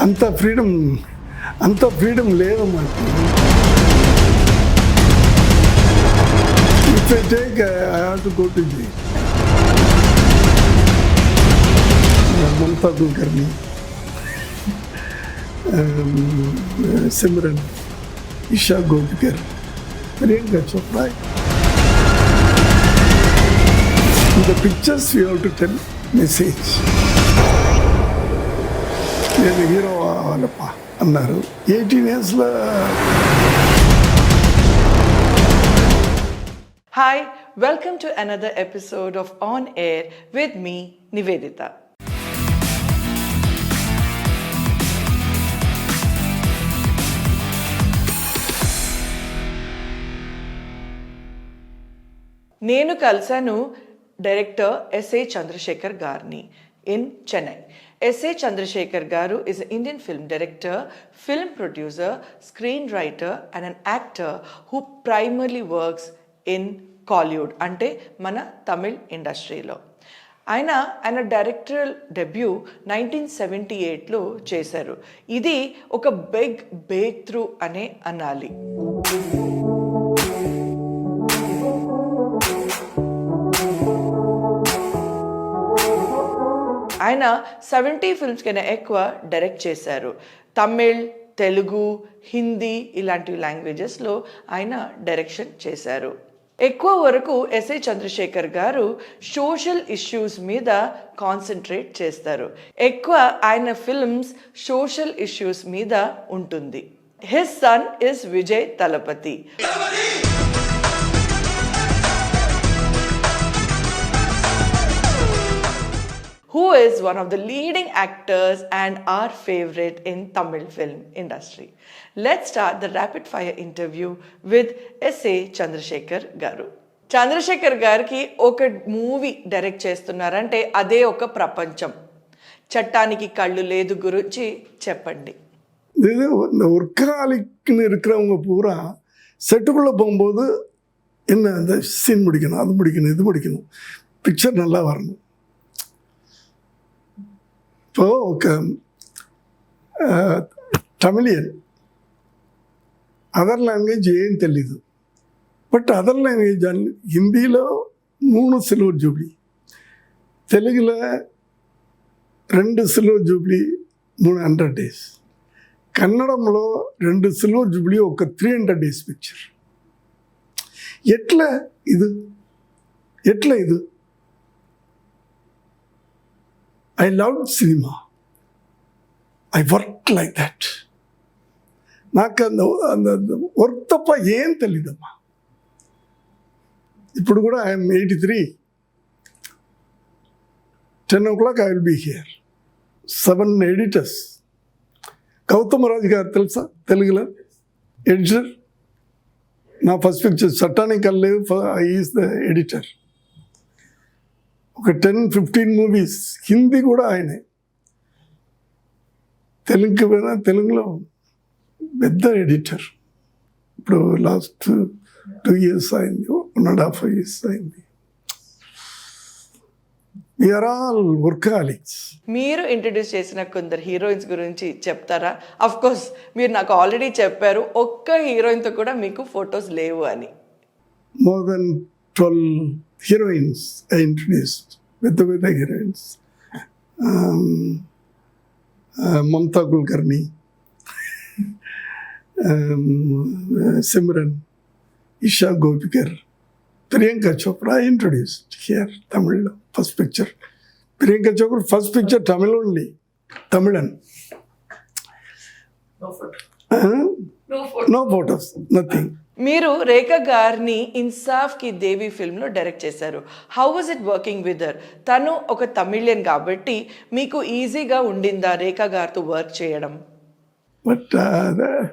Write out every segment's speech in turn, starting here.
అంత ఫ్రీడమ్ లేదమ్మా. If I take, I have to go to jail. Mamta Kulkarni, Simran, Isha Gopikar, Priyanka Chopra. In the pictures, we have to tell message. నేను hero వాళ్ళప్ప అన్నారు. 18 yearsలో. Hi, welcome to another episode of On Air with me, Nivedita. నేను కలిసాను director S.A. Chandrasekhar గారిని in Chennai. S.A. Chandrasekhar Garu is an Indian film director, film producer, screenwriter and an actor who primarily works in Kollywood, అంటే మన తమిళ్ ఇండస్ట్రీలో. ఆయన directorial debut 1978లో చేశారు. ఇది ఒక big break through అనే అనాలి. ఆయన 70 ఫిల్మ్స్ కన్నా ఎక్కువ డైరెక్ట్ చేశారు. తమిళ్, తెలుగు, హిందీ ఇలాంటి లాంగ్వేజెస్లో ఆయన డైరెక్షన్ చేశారు. ఎక్కువ వరకు S.A. చంద్రశేఖర్ గారు సోషల్ ఇష్యూస్ మీద కాన్సన్ట్రేట్ చేస్తారు. ఎక్కువ ఆయన ఫిల్మ్స్ సోషల్ ఇష్యూస్ మీద ఉంటుంది. His son is Vijay Thalapathy. Who is one of the leading actors and our favorite in Tamil film industry. Let's start the rapid fire interview with S.A. Chandrasekhar Garu. Chandrasekhar గారికి ఒక movie direct చేస్తున్నారంటే అదే ఒక ప్రపంచం. చట్టానికి కళ్ళు లేదు గురించి చెప్పండి. இது ஒர்க்காலிக்குன்னு இருக்கிறவங்க பூரா செட்டுக்குள்ளே போகும்போது என்ன அந்த சீன் முடிக்கணும், அது முடிக்கணும், இது முடிக்கணும், பிக்சர் நல்லா வரணும். இப்போ ఒక తమిళియన్ అదర్ లాంగ్వేజ్ ఏం తెలీదు. బట్ అదర్ లాంగ్వేజ్ హిందీలో 3 సిల్వర్ జూబ్లీ, తెలుగులో 2 silver Jubilee 300 days, కన్నడంలో 2 silver Jubilee ఒక 300 days పిక్చర్. ఎట్లా ఇది I loved cinema. I worked like that. నాకు అంద వర్క్ తప్ప ఏం తెలీదమ్మా. ఇప్పుడు కూడా I'm 83. 10 o'clock I will be here. 7 editors. Gautham Raju గారు తెలుసా తెలుగులో ఎడిటర్. నా ఫస్ట్ పిక్చర్ చట్టానికి కల్లేవు, ఈజ్ ద ఎడిటర్. ఒక 10-15 మూవీస్, హిందీ కూడా ఆయనే. తెలుగులో పెద్ద ఎడిటర్. ఇప్పుడు లాస్ట్ 2 years అయింది, 1.5 years అయింది. We are all workaholics. మీరు ఇంట్రడ్యూస్ చేసిన కొందరు హీరోయిన్స్ గురించి చెప్తారా? అఫ్ కోర్స్ మీరు నాకు ఆల్రెడీ చెప్పారు ఒక్క హీరోయిన్తో కూడా మీకు ఫొటోస్ లేవు అని. More than 12 heroines I introduced, with the heroines. Mamta Kulkarni, Simran, Isha Gopikar, Priyanka Chopra I introduced here, Tamil, first picture. Priyanka Chopra, first picture Tamil only, Tamilan. No photos, nothing. మీరు రేఖా గారిని ఇన్సాఫ్ కి దేవి ఫిల్మ్లో direct చేశారు. How was it working with her? తను ఒక తమిళియన్ కాబట్టి మీకు ఈజీగా ఉండిందా రేఖా గారితో వర్క్ చేయడం? బట్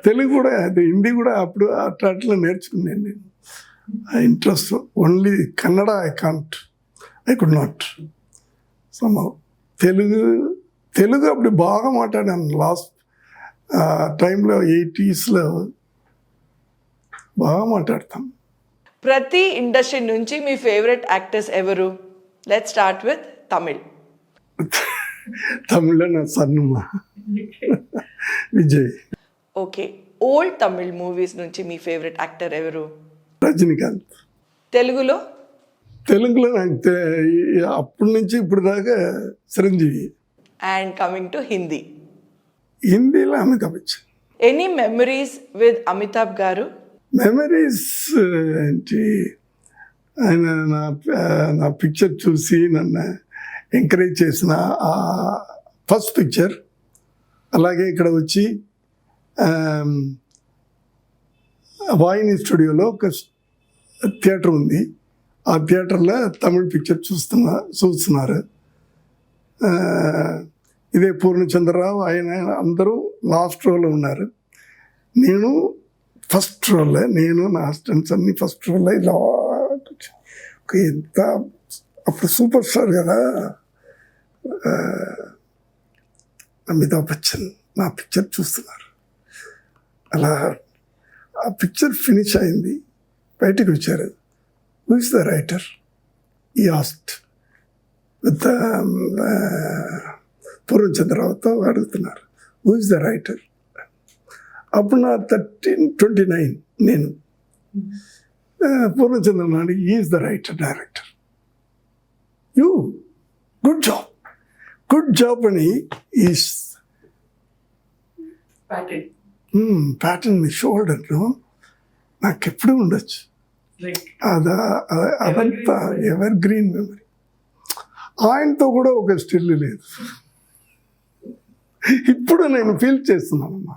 తెలుగు కూడా హిందీ కూడా అప్పుడు అట్లా నేర్చుకున్నాను నేను. Interest only Kannada I could not somehow. Telugu అప్పుడు బాగా మాట్లాడాను. లాస్ట్ టైంలో 80sలో బాగా మాట్లాడతాం. ప్రతి ఇండస్ట్రీ నుంచి మీ ఫేవరెట్ యాక్టర్స్ ఎవరు? Let's start with Tamil. తమిళ్లో నా సన్నుమా. Vijay. Okay, old Tamil movies నుంచి మీ ఫేవరెట్ యాక్టర్ ఎవరు? రజనీకాంత్. తెలుగులో? తెలుగులో నాకు అప్పటి నుంచి ఇప్పుడు దాకా Chiranjeevi. And coming to Hindi, హిందీలో Amitabh Bachchan. Any memories with Amitabh garu? Memories ఏంటి, ఆయన నా పిక్చర్ చూసి నన్ను ఎంకరేజ్ చేసిన ఫస్ట్ పిక్చర్. అలాగే ఇక్కడ వచ్చి వాహిని స్టూడియోలో ఒక థియేటర్ ఉంది. ఆ థియేటర్లో తమిళ్ పిక్చర్ చూస్తున్నారు. ఇదే పూర్ణచంద్రరావు ఆయన అందరూ లాస్ట్ రోలో ఉన్నారు. నేను ఫస్ట్ రోల్లో, నేను నా అసిస్టెంట్స్ అన్ని ఫస్ట్ రోల్లో. ఇలా ఎంత అప్పుడు సూపర్ స్టార్ కదా అమితాబ్ బచ్చన్ నా పిక్చర్ చూస్తున్నారు. అలా ఆ పిక్చర్ ఫినిష్ అయింది, బయటకు వచ్చారు. హూ ఇస్ ద రైటర్ ఈ ఆస్ట్ విత్ పూర్ణచంద్రరావుతో అడుగుతున్నారు, హూ ఇస్ ద రైటర్. అప్పుడు నా 29 నేను. పూర్ణచంద్రరావు అడిగి, is the writer director. You good job అని ఈస్ ప్యాటర్న్ మీ షోల్డర్ను నాకు ఎప్పుడు ఉండొచ్చు. అదంతా ఎవర్ గ్రీన్ మెమరీ. ఆయనతో కూడా ఒక స్టిల్ లేదు. ఇప్పుడు నేను ఫీల్ చేస్తున్నానమ్మా,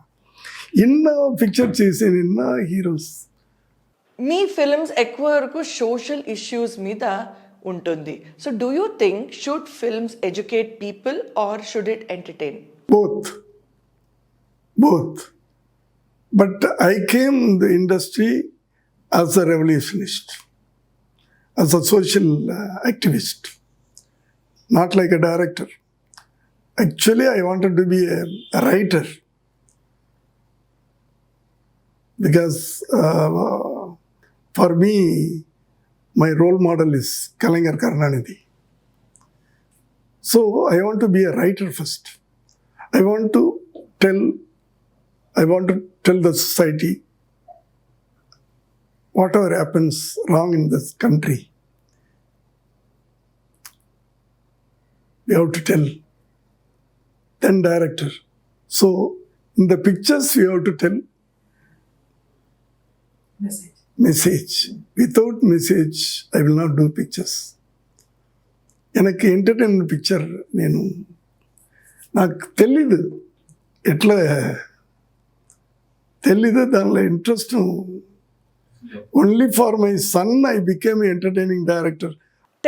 ఎన్నో పిక్చర్ చేసిన ఎన్నో హీరోస్. మీ ఫిల్మ్స్ ఎక్కువ వరకు సోషల్ ఇష్యూస్ మీద ఉంటుంది. So do you think should films educate people or should it entertain? Both. But I came in the industry as a revolutionist, as a social activist, not like a director. Actually, I wanted to be a writer because for me, my role model is Kalaignar Karunanidhi. So I want to be a writer first. I want to tell the society whatever happens wrong in this country. We have to tell. Then director. So in the pictures we have to tell message. Without message, I will not do pictures. எனக்கு entertainment picture నాకు తెలీదు దానిలో interest. Only for my son I became entertaining director.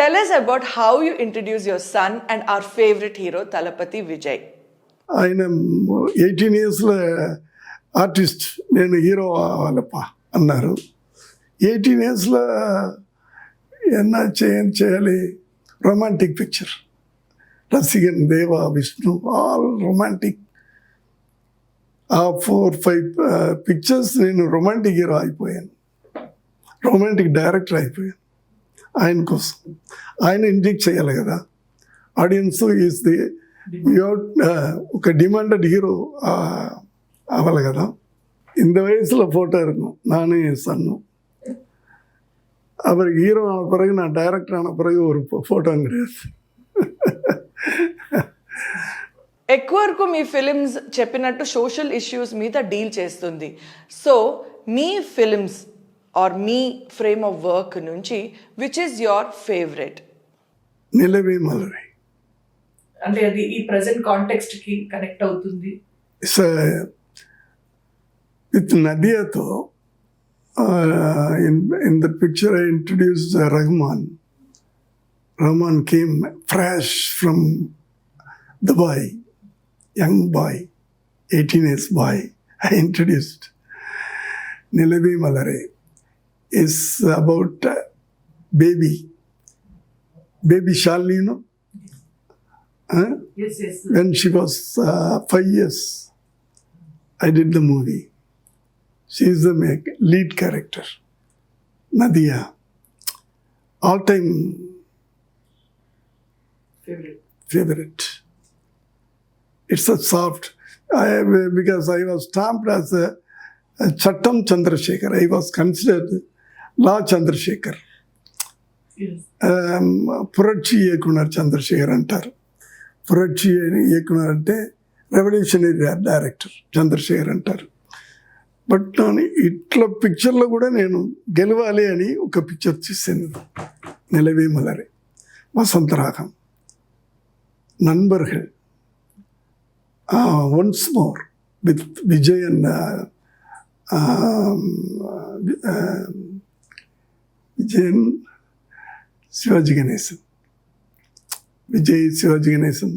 Tell us about how you introduce your son and our favorite hero, Thalapathy Vijay. ఆయన 18 yearsలో artist, నేను hero అవ్వాలప్ప అన్నారు. 18 yearsలో చేయాలి romantic picture. రసిగన్, దేవా, Vishnu, all romantic. ఆ 4-5 pictures నేను రొమాంటిక్ హీరో అయిపోయాను, romantic director అయిపోయాను. ఆయన కోసం ఆయన ఇంజెక్ట్ చేయాలి కదా ఆడియన్స్. ఈజ్ ది ఒక డిమాండెడ్ హీరో అవ్వాలి కదా. இந்த வயசில் ஃபோட்டோ இருக்கும் நானும் என் சன்னும். அவர் ஹீரோ ஆன பிறகு, நான் டைரக்டர் ஆன பிறகு ஒரு ஃபோட்டோ கிடையாது. ఎక్కువ వరకు మీ ఫిలిమ్స్ చెప్పినట్టు సోషల్ ఇష్యూస్ మీద డీల్ చేస్తుంది. సో మీ ఫిలిమ్స్ ఆర్ మీ ఫ్రేమ్ ఆఫ్ వర్క్ నుంచి which is your favourite? Nilave Malare. అంటే అది ఈ ప్రెసెంట్ కాంటెక్స్ట్ కి కనెక్ట్ అవుతుంది. విత్ నదియాతో in the picture I introduced Rahman. Rahman came fresh from Dubai, young boy, 18 years boy. I introduced. Nilavi Malare is about baby Shalini, you know? Yes. When she was 5 years, I did the movie. She is the lead character, Nadia. All-time favorite. It's a soft. because I was stamped as a Chattam Chandrasekhar. I was considered Law Chandrasekhar. Yes. పురక్షి ఇయకున్నారు చంద్రశేఖర్ అంటారు. పురక్షి ఇయకున్నారు అంటే revolutionary director Chandrasekhar అంటారు. But నేను ఇట్లా పిక్చర్లో కూడా నేను గెలవాలి అని ఒక పిక్చర్ తీసాను. నిలవే మలరే, వసంతరాగం, నన్బర్హెడ్, once more with Vijay and Vijayan Sivaji Ganesan, Vijay Sivaji Ganesan,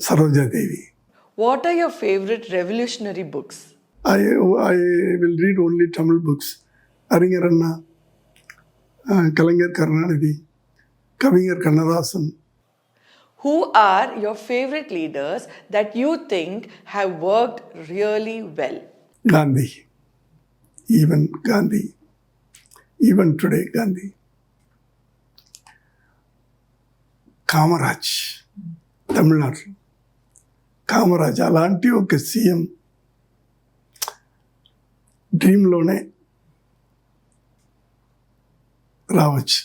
Sarojadevi. What are your favorite revolutionary books? I will read only Tamil books. Aringer Anna, Kalaignar Karunanidhi, Kavinger Kannadasan. Who are your favorite leaders that you think have worked really well? Gandhi. Even Gandhi. Even today, Gandhi. Kamaraj, Tamil Nadu. Kamaraj అలాంటి ఒక CM డ్రీమ్లోనే రావచ్చు.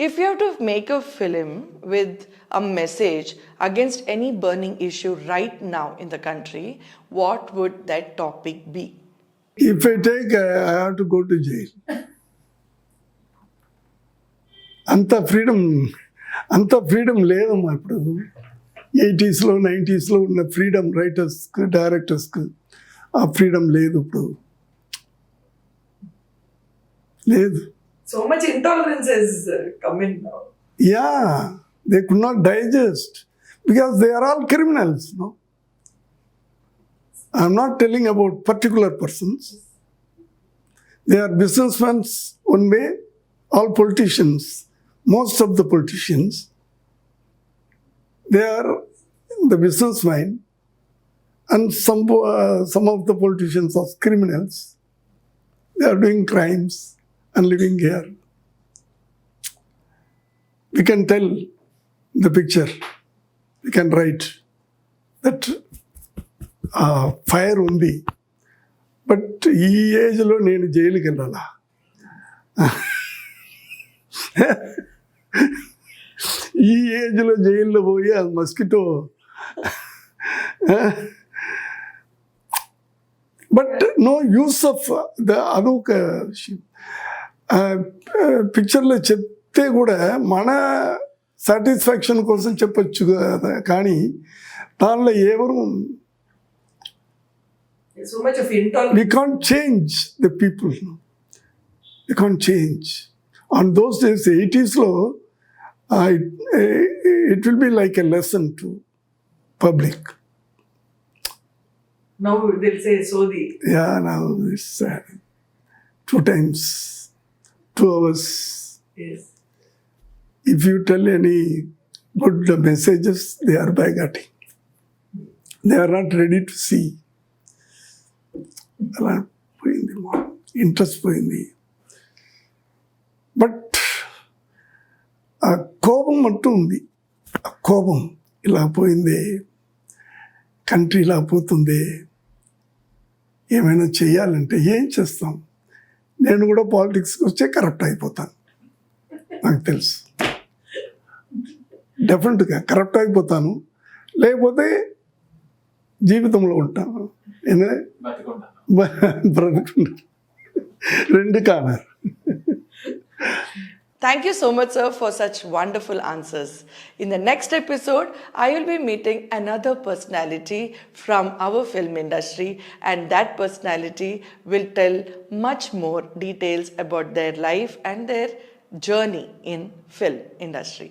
If you have to make a film with a message against any burning issue right now in the country, what would that topic be? If I take, I have to go to jail. అంత freedom లేదమ్మా ఇప్పుడు. 80s, 90s ఉన్న freedom రైటర్స్కి, డైరెక్టర్స్కి ఆ freedom లేదు ఇప్పుడు. లేదు. So much intolerance has come in now. Yeah, they could not digest because they are all criminals, no? I'm not telling about particular persons. They are businessmen one way, all politicians. Most of the politicians, they are the businessmen, and some of the politicians are criminals. They are doing crimes and living here. We can tell the picture. We can write that fire ఉంది, but ఈ ఏజ్లో నేను జైలుకి వెళ్ళాలా? ఈ ఏజ్లో జైల్లో పోయి అది mosquito. But no use of అదొక పిక్చర్లో చెప్తే కూడా మన సాటిస్ఫాక్షన్ కోసం చెప్పచ్చు కదా, కానీ దానిలో ఎవరు So much of intolerance. we can't change the people. We can't change. On those days, 80s, it will be like a lesson to public. Now they'll say Sodi. Yeah, now it's 2 times, 2 hours. Yes. If you tell any good messages, they are bygotting. They are not ready to see. అలా పోయింది, interest పోయింది. But ఆ కోపం అంటూ ఉంది. ఆ కోపం ఇలా పోయింది, కంట్రీ ఇలా పోతుంది, ఏమైనా చేయాలంటే ఏం చేస్తాం? నేను కూడా పాలిటిక్స్కి వచ్చే కరప్ట్ అయిపోతాను, నాకు తెలుసు. డెఫినెట్గా కరప్ట్ అయిపోతాను, లేకపోతే జీవితంలో ఉంటాను, బ్రతుకుంటాను. 2 కానారు. Thank you so much, sir, for such wonderful answers. In the next episode, I will be meeting another personality from our film industry, and that personality will tell much more details about their life and their journey in film industry.